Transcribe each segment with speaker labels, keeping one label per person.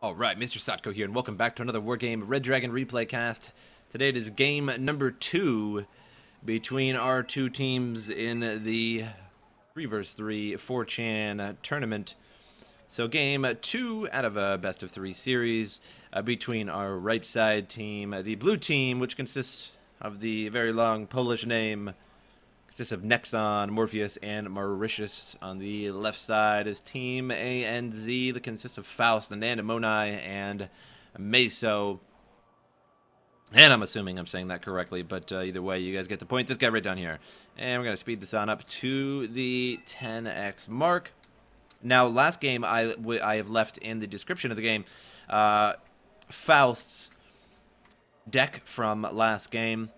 Speaker 1: Alright, MrSotko here, and welcome back to another Wargame Red Dragon replay cast. Today it is game number 2 between our two teams in the 3 vs 3 4chan tournament. So game 2 out of a best of 3 series between our right side team, the blue team, which consists of the very long Polish name, consists of Nexon, Morpheus, and Mauritius. On the left side is Team A and Z, that consists of Faust, Anandamoni, and Meso. And I'm assuming I'm saying that correctly, but either way, you guys get the point. This guy right down here. And we're going to speed this on up to the 10x mark. Now, last game I have left in the description of the game Faust's deck from last game.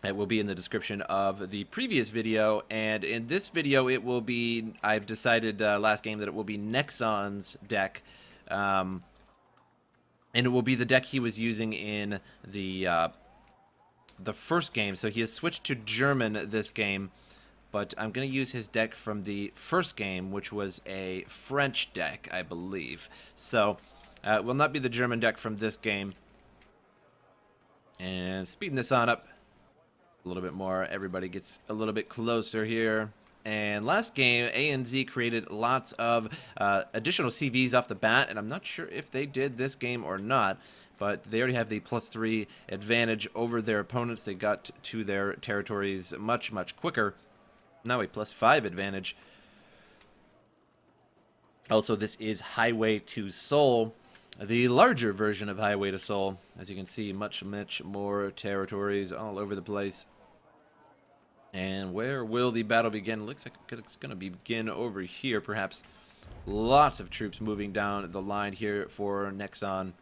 Speaker 1: It will be in the description of the previous video, and in this video it will be, I've decided last game that it will be Nexon's deck, and it will be the deck he was using in the first game. So he has switched to German this game, but I'm going to use his deck from the first game, which was a French deck, I believe. So it will not be the German deck from this game. And speeding this on up a little bit more, everybody gets a little bit closer here. And last game, A and Z created lots of additional CVs off the bat, and I'm not sure if they did this game or not, but they already have the +3 advantage over their opponents. They got to their territories much, much quicker. Now a +5 advantage. Also, this is Highway to Seoul, the larger version of Highway to Seoul. As you can see, much, much more territories all over the place. And where will the battle begin? Looks like it's going to begin over here, perhaps. Lots of troops moving down the line here for Nexon.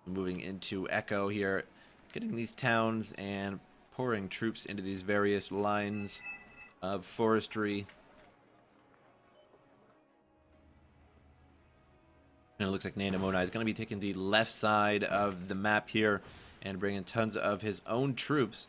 Speaker 1: Moving into Echo here. Getting these towns and pouring troops into these various lines of forestry. And it looks like Nandamoni is going to be taking the left side of the map here and bringing tons of his own troops.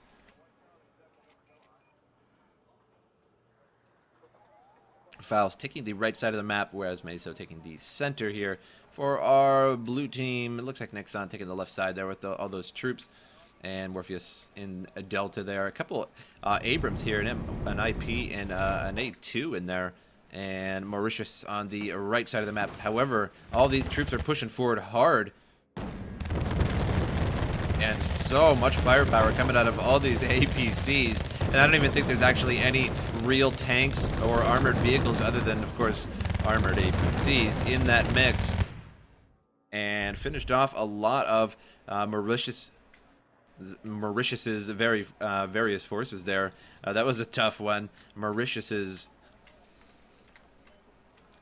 Speaker 1: Faust taking the right side of the map, whereas Meso taking the center here. For our blue team, it looks like Nexon taking the left side there with all those troops. And Morpheus in a Delta there. A couple Abrams here, an IP and an A2 in there. And Mauritius on the right side of the map. However, all these troops are pushing forward hard. And so much firepower coming out of all these APCs. And I don't even think there's actually any real tanks or armored vehicles other than, of course, armored APCs in that mix. And finished off a lot of Mauritius's various forces there. That was a tough one. Mauritius's,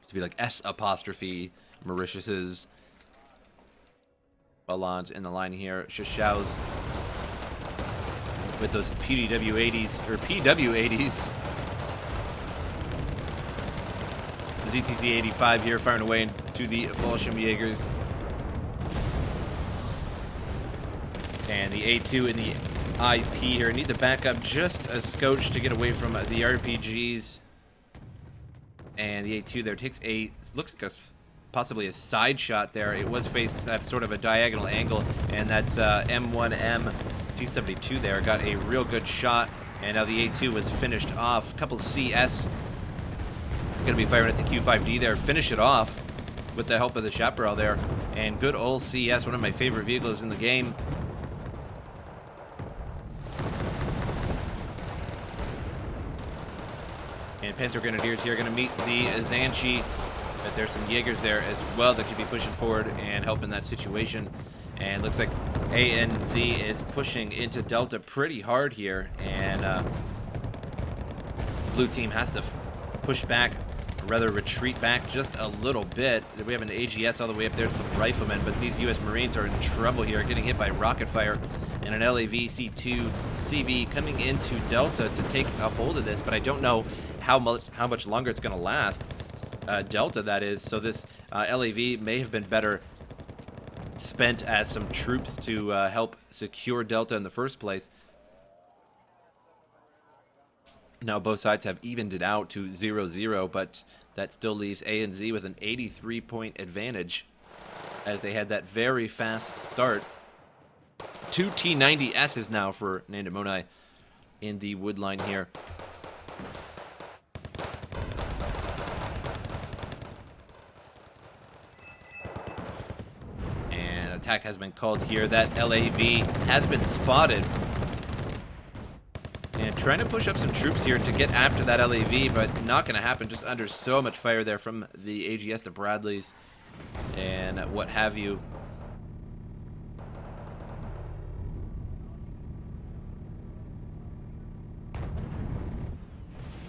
Speaker 1: to be like S apostrophe, Mauritius's Ballons in the line here. Shishau's with those PDW-80s, or PW-80s. ZTC-85 here firing away into the Fallschirmjägers. And the A2 in the IP here. Need to back up just a scotch to get away from the RPGs. And the A2 there takes looks like possibly a side shot there. It was faced at sort of a diagonal angle, and that M1M G72 there got a real good shot, and now the A2 was finished off. Couple CS gonna be firing at the Q5D there, finish it off with the help of the Chaparral there, and good old CS, one of my favorite vehicles in the game. And Panther Grenadiers here are gonna meet the Zanchi. But there's some Jaegers there as well that could be pushing forward and helping that situation. And looks like A and Z is pushing into Delta pretty hard here. And blue team has to push back, or rather retreat back just a little bit. We have an AGS all the way up there to some riflemen, but these U.S. Marines are in trouble here, getting hit by rocket fire. And an LAV C2 CV coming into Delta to take a hold of this, but I don't know how much longer it's going to last. Delta, that is. So this LAV may have been better spent as some troops to help secure Delta in the first place. Now both sides have evened it out to 0-0, but that still leaves A and Z with an 83-point advantage. as they had that very fast start. 2 T90Ss now for Nandamoni in the wood line here. And attack has been called here. That LAV has been spotted. And trying to push up some troops here to get after that LAV, but not going to happen. Just under so much fire there from the AGS, the Bradleys, and what have you.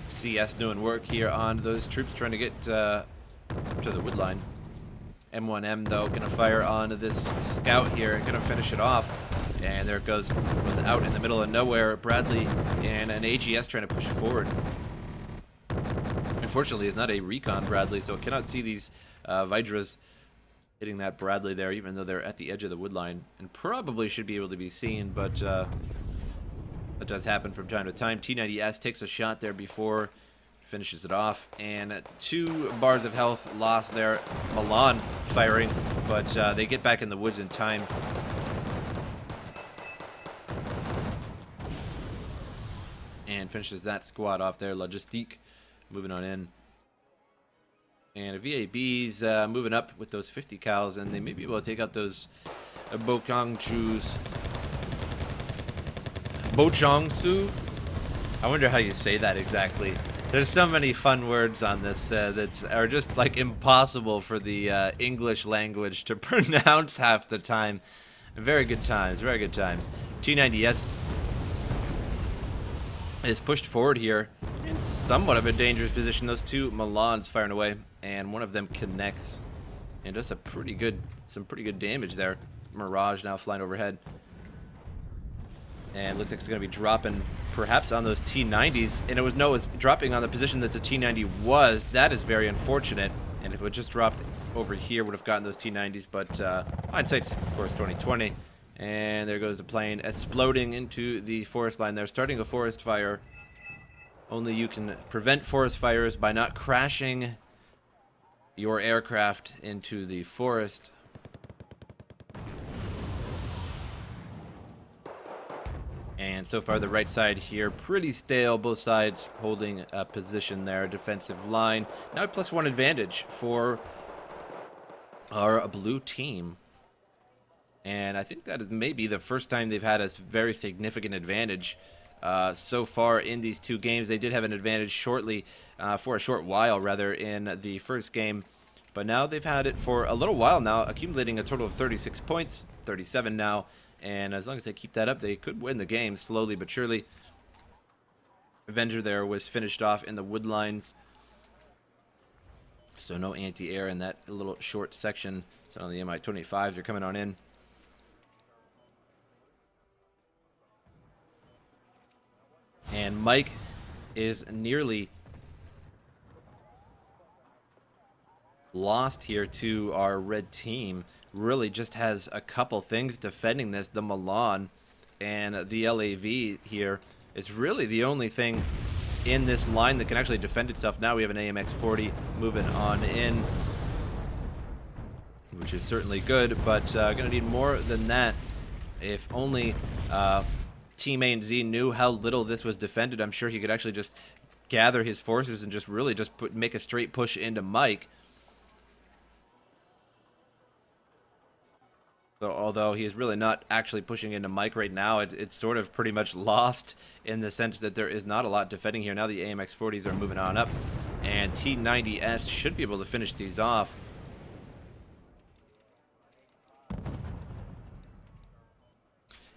Speaker 1: CS doing work here on those troops trying to get to the wood line. M1M, though, going to fire on this scout here and going to finish it off. And there it goes, out in the middle of nowhere. Bradley and an AGS trying to push forward. Unfortunately, it's not a recon Bradley, so it cannot see these Vidras hitting that Bradley there, even though they're at the edge of the wood line. And probably should be able to be seen, but that does happen from time to time. T90S takes a shot there before finishes it off, and 2 bars of health lost there. Milan firing, but they get back in the woods in time. And finishes that squad off there. Logistique moving on in. And VAB's moving up with those 50 cals, and they may be able to take out those Bokangchus. Bochongsu? I wonder how you say that exactly. There's so many fun words on this that are just like impossible for the English language to pronounce half the time. Very good times, very good times. T90S is pushed forward here in somewhat of a dangerous position. Those 2 Milans firing away, and one of them connects and does some pretty good damage there. Mirage now flying overhead. And looks like it's going to be dropping perhaps on those T90s. And it was dropping on the position that the T90 was. That is very unfortunate. And if it just dropped over here, would have gotten those T90s. But hindsight's, of course, 2020. And there goes the plane exploding into the forest line there, starting a forest fire. Only you can prevent forest fires by not crashing your aircraft into the forest. And so far the right side here, pretty stale. Both sides holding a position there. Defensive line. Now +1 advantage for our blue team. And I think that is maybe the first time they've had a very significant advantage so far in these 2 games. They did have an advantage shortly, for a short while rather, in the first game. But now they've had it for a little while now, accumulating a total of 36 points, 37 now. And as long as they keep that up, they could win the game slowly but surely. Avenger there was finished off in the wood lines. So no anti-air in that little short section. So on the Mi-25s are coming on in. And Mike is nearly lost here to our red team. Really just has a couple things defending this. The Milan and the LAV here is really the only thing in this line that can actually defend itself. Now we have an AMX-40 moving on in, which is certainly good, but going to need more than that. If only Team A and Z knew how little this was defended, I'm sure he could actually just gather his forces and just really just make a straight push into Mike. So although he is really not actually pushing into Mike right now, it's sort of pretty much lost in the sense that there is not a lot defending here. Now the AMX-40s are moving on up, and T90S should be able to finish these off.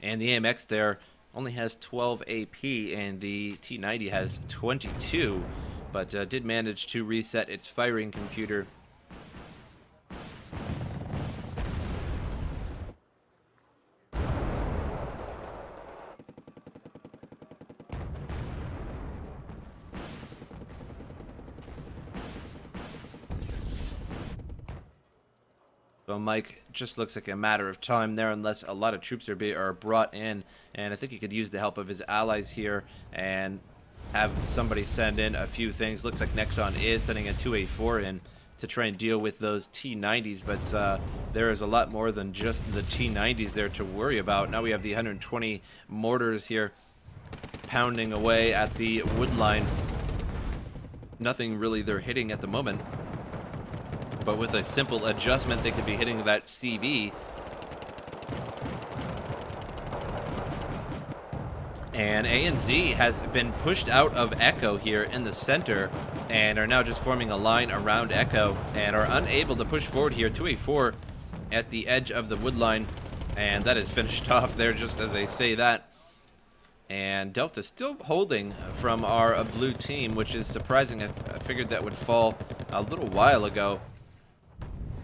Speaker 1: And the AMX there only has 12 AP, and the T90 has 22, but did manage to reset its firing computer. So Mike just looks like a matter of time there, unless a lot of troops are brought in, and I think he could use the help of his allies here and have somebody send in a few things. Looks like Nexon is sending a 2A4 in to try and deal with those T90s, but there is a lot more than just the T90s there to worry about. Now we have the 120 mortars here pounding away at the wood line. Nothing really they're hitting at the moment, but with a simple adjustment they could be hitting that CV. And ANZ has been pushed out of Echo here in the center and are now just forming a line around Echo and are unable to push forward here. 2A4 at the edge of the wood line, and that is finished off there just as I say that. And Delta still holding from our blue team, which is surprising. I figured that would fall a little while ago,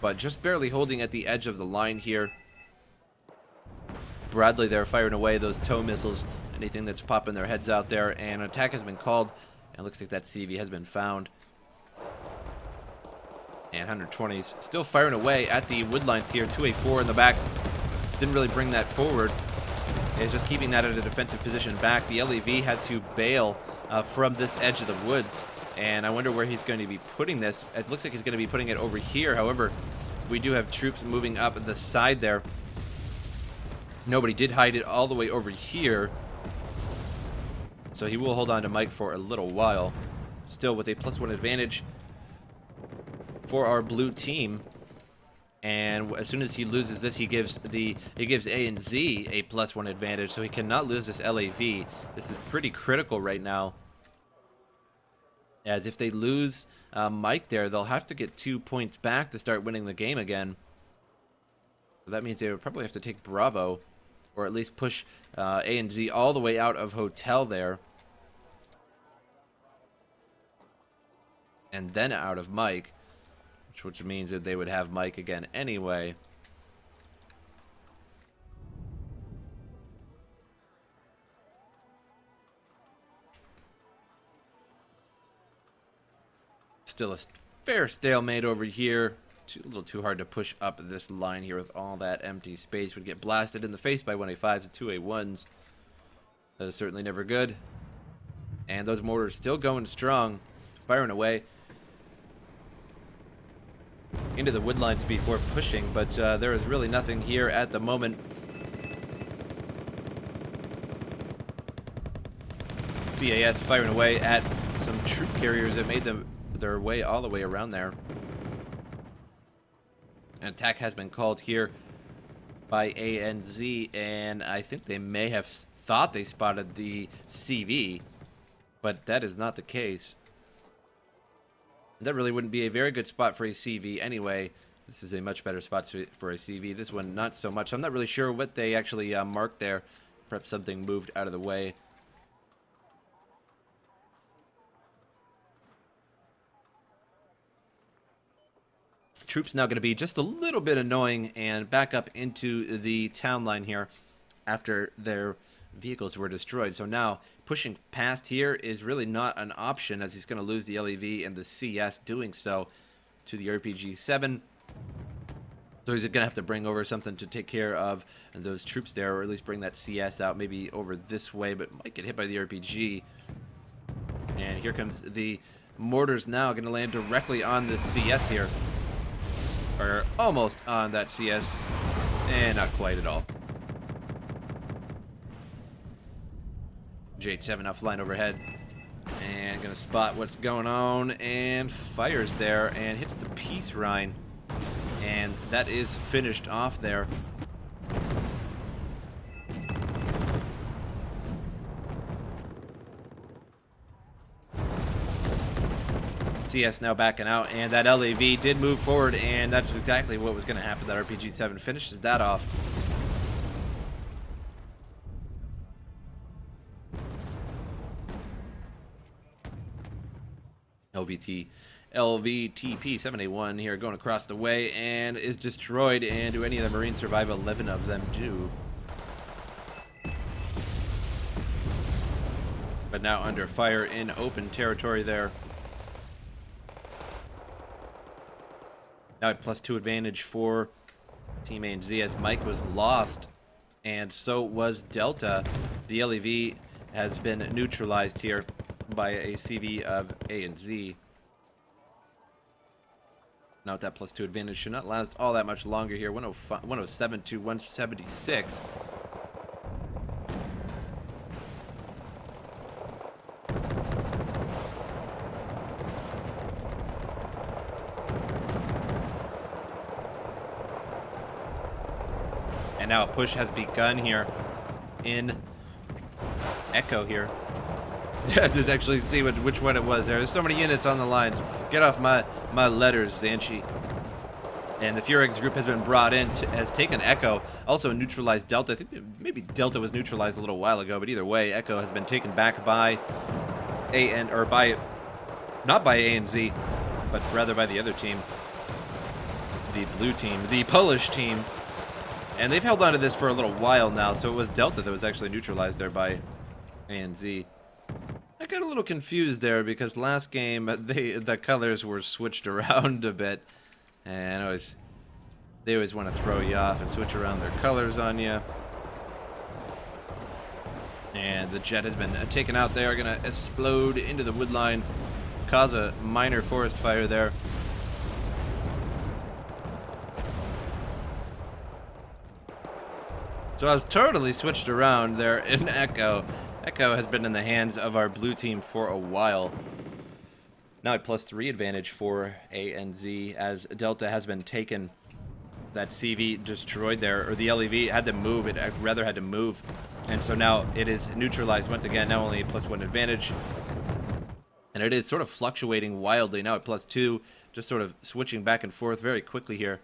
Speaker 1: but just barely holding at the edge of the line here. Bradley there firing away those tow missiles, anything that's popping their heads out there, and an attack has been called, and looks like that CV has been found. And 120s still firing away at the wood lines here. 2A4 in the back, didn't really bring that forward. Is just keeping that at a defensive position back. The LEV had to bail from this edge of the woods, and I wonder where he's going to be putting this. It looks like he's going to be putting it over here. However, we do have troops moving up the side there. Nobody did hide it all the way over here, so he will hold on to Mike for a little while. Still with a +1 advantage for our blue team. And as soon as he loses this, he gives A and Z a +1 advantage, so he cannot lose this LAV. This is pretty critical right now, as if they lose Mike there, they'll have to get 2 points back to start winning the game again. So that means they would probably have to take Bravo, or at least push A and Z all the way out of Hotel there, and then out of Mike. Which means that they would have Mike again anyway. Still a fair stalemate over here. A little too hard to push up this line here with all that empty space. Would get blasted in the face by 1A5s to 2A1s. That is certainly never good. And those mortars still going strong, firing away into the wood lines before pushing, but there is really nothing here at the moment. CAS firing away at some troop carriers that made their way all the way around there. An attack has been called here by ANZ, and I think they may have thought they spotted the CV, but that is not the case. That really wouldn't be a very good spot for a CV anyway. This is a much better spot for a CV. This one, not so much. I'm not really sure what they actually marked there. Perhaps something moved out of the way. Troops now going to be just a little bit annoying and back up into the town line here after their vehicles were destroyed. So now pushing past here is really not an option, as he's going to lose the LEV and the CS doing so to the RPG-7. So he's going to have to bring over something to take care of those troops there, or at least bring that CS out maybe over this way, but might get hit by the RPG. And here comes the mortars now, going to land directly on this CS here. Or almost on that CS, and not quite at all. J7 now flying overhead, and gonna spot what's going on, and fires there, and hits the Peace Rhine, and that is finished off there. CS now backing out, and that LAV did move forward, and that's exactly what was going to happen. That RPG-7 finishes that off. LVTP-7A1 here going across the way and is destroyed, and do any of the Marines survive? 11 of them do. But now under fire in open territory there. Now at +2 advantage for Team A and Z, as Mike was lost, and so was Delta. The LEV has been neutralized here by a CV of A and Z. Now with that +2 advantage, should not last all that much longer here. 107 to 176. And now a push has begun here in Echo here. Just actually see which one it was there. There's so many units on the lines. Get off my letters, Zanchi. And the Furex group has been brought in, has taken Echo, also neutralized Delta. I think maybe Delta was neutralized a little while ago, but either way, Echo has been taken back by not by ANZ, but rather by the other team, the blue team, the Polish team. And they've held on to this for a little while now, so it was Delta that was actually neutralized there by ANZ. I got a little confused there because last game the colors were switched around a bit, and they always want to throw you off and switch around their colors on you. And the jet has been taken out. They are going to explode into the wood line, cause a minor forest fire there. So I was totally switched around there in Echo. Echo has been in the hands of our blue team for a while. Now a +3 advantage for ANZ as Delta has been taken. That CV destroyed there, or the LEV had to move. It rather had to move. And so now it is neutralized once again, now only a +1 advantage. And it is sort of fluctuating wildly now at +2, just sort of switching back and forth very quickly here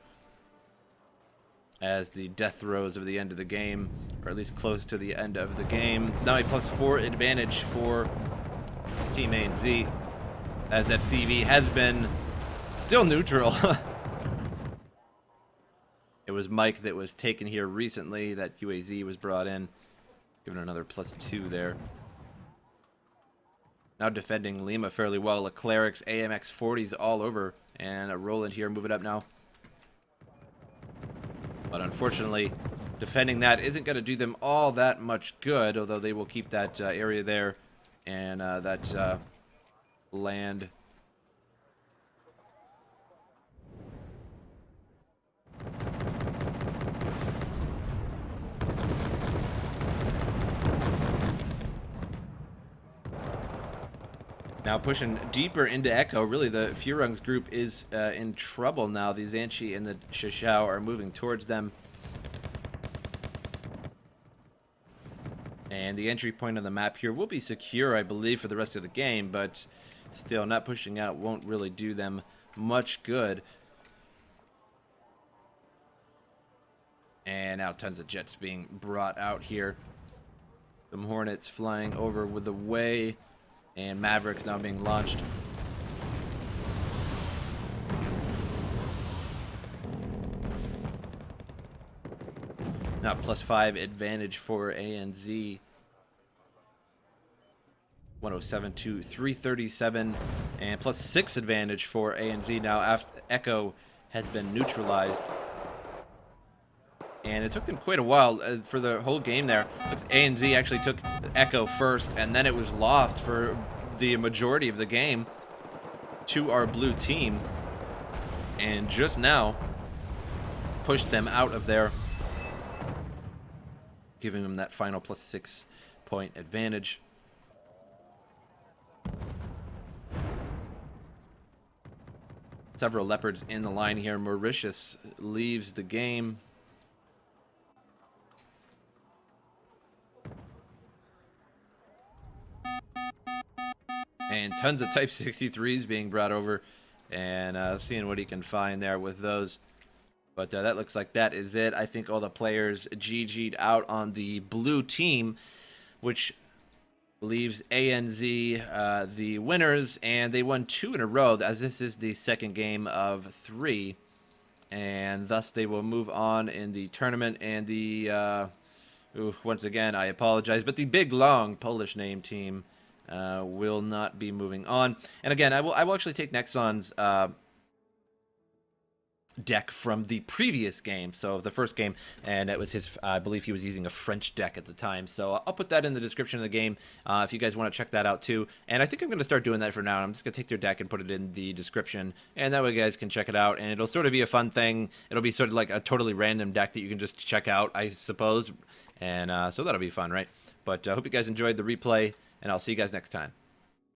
Speaker 1: as the death throes of the end of the game, or at least close to the end of the game. Now a +4 advantage for Team ANZ, as that CV has been still neutral. It was Mike that was taken here recently, that UAZ was brought in, given another +2 there. Now defending Lima fairly well. Leclerc's AMX 40s all over, and a Roland here moving up now. But unfortunately, defending that isn't going to do them all that much good, although they will keep that area there and that land. Now pushing deeper into Echo, really the Furungs group is in trouble now. The Zanchi and the Shishao are moving towards them. And the entry point on the map here will be secure, I believe, for the rest of the game, but still, not pushing out won't really do them much good. And now tons of jets being brought out here. Some Hornets flying over with the way. And Mavericks now being launched. Now +5 advantage for ANZ. 107 to 337. And +6 advantage for ANZ now after Echo has been neutralized. And it took them quite a while for the whole game there. ANZ actually took Echo first, and then it was lost for the majority of the game to our blue team. And just now pushed them out of there, giving them that final +6 point advantage. Several Leopards in the line here. Mauritius leaves the game. And tons of Type 63s being brought over, and seeing what he can find there with those. But that looks like that is it. I think all the players GG'd out on the blue team, which leaves ANZ the winners, and they won 2 in a row, as this is the second game of 3. And thus they will move on in the tournament, and the, once again, I apologize, but the big, long Polish name team will not be moving on. And again, I will actually take Nexon's deck from the previous game, so the first game, and it was his, I believe he was using a French deck at the time, so I'll put that in the description of the game if you guys want to check that out too. And I think I'm going to start doing that for now. I'm just going to take their deck and put it in the description, and that way you guys can check it out, and it'll sort of be a fun thing. It'll be sort of like a totally random deck that you can just check out, I suppose, and so that'll be fun, right? But I hope you guys enjoyed the replay, and I'll see you guys next time.